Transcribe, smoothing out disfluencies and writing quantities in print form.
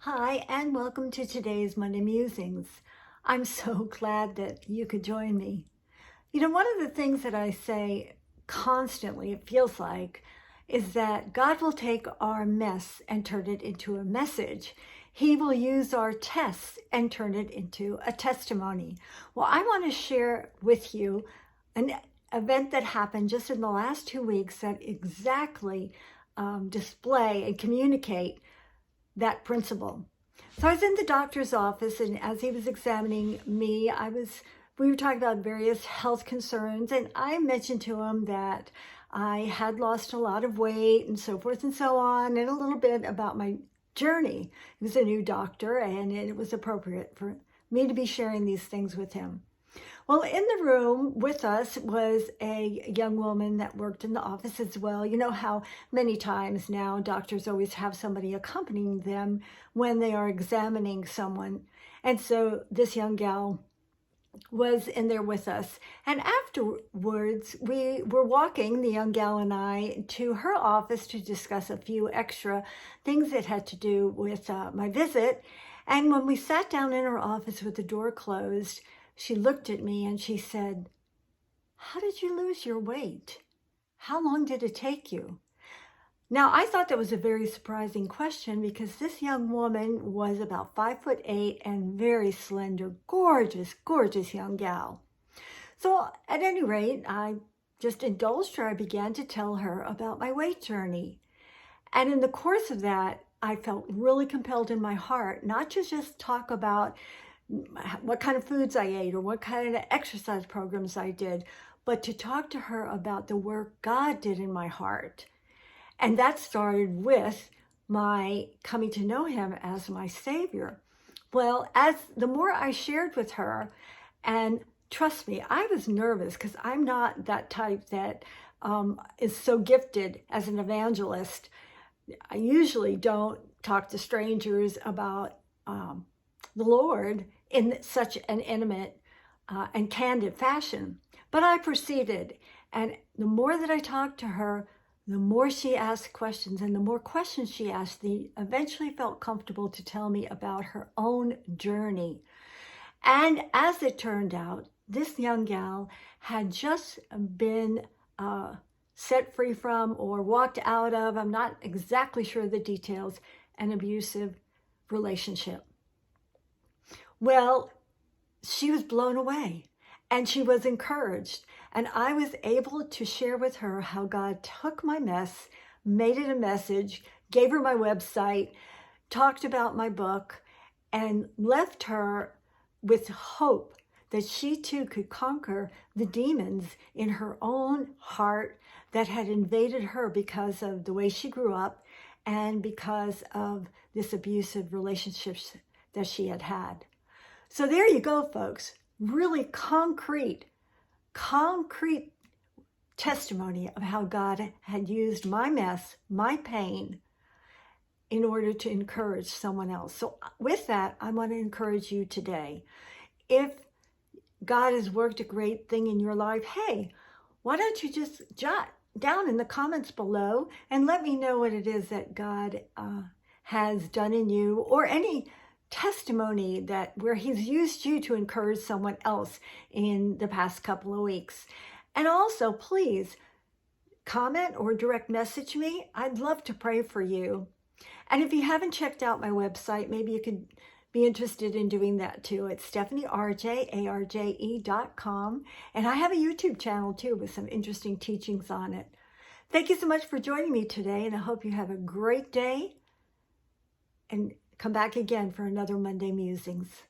Hi, and welcome to today's Monday Musings. I'm so glad that you could join me. One of the things that I say constantly, it feels like, is that God will take our mess and turn it into a message. He will use our tests and turn it into a testimony. Well, I want to share with you an event that happened just in the last 2 weeks that exactly display and communicate that principle. So I was in the doctor's office, and as he was examining me, we were talking about various health concerns, and I mentioned to him that I had lost a lot of weight and so forth and so on, and a little bit about my journey. He was a new doctor, and it was appropriate for me to be sharing these things with him. Well, in the room with us was a young woman that worked in the office as well. You know how many times now doctors always have somebody accompanying them when they are examining someone. And so this young gal was in there with us. And afterwards, we were walking, the young gal and I, to her office to discuss a few extra things that had to do with my visit. And when we sat down in her office with the door closed, she looked at me and she said, "How did you lose your weight? How long did it take you?" Now, I thought that was a very surprising question because this young woman was about 5'8" and very slender, gorgeous, gorgeous young gal. So at any rate, I just indulged her. I began to tell her about my weight journey. And in the course of that, I felt really compelled in my heart not to just talk about what kind of foods I ate or what kind of exercise programs I did, but to talk to her about the work God did in my heart. And that started with my coming to know him as my Savior. Well, as the more I shared with her, and trust me, I was nervous because I'm not that type that is so gifted as an evangelist. I usually don't talk to strangers about the Lord in such an intimate and candid fashion. But I proceeded, and the more that I talked to her, the more she asked questions, and the more questions she asked, she eventually felt comfortable to tell me about her own journey. And as it turned out, this young gal had just been set free from or walked out of, I'm not exactly sure of the details, an abusive relationship. Well, she was blown away and she was encouraged. And I was able to share with her how God took my mess, made it a message, gave her my website, talked about my book, and left her with hope that she too could conquer the demons in her own heart that had invaded her because of the way she grew up and because of this abusive relationships that she had had. So there you go, folks. Really concrete testimony of how God had used my mess, my pain, in order to encourage someone else. So with that, I want to encourage you today. If God has worked a great thing in your life, hey, why don't you just jot down in the comments below and let me know what it is that God has done in you, or any testimony that where he's used you to encourage someone else in the past couple of weeks. And also, please comment or direct message me. I'd love to pray for you. And if you haven't checked out my website, maybe you could be interested in doing that too. It's StephanieRJ.com. And I have a YouTube channel too with some interesting teachings on it. Thank you so much for joining me today, and I hope you have a great day. And come back again for another Monday Musings.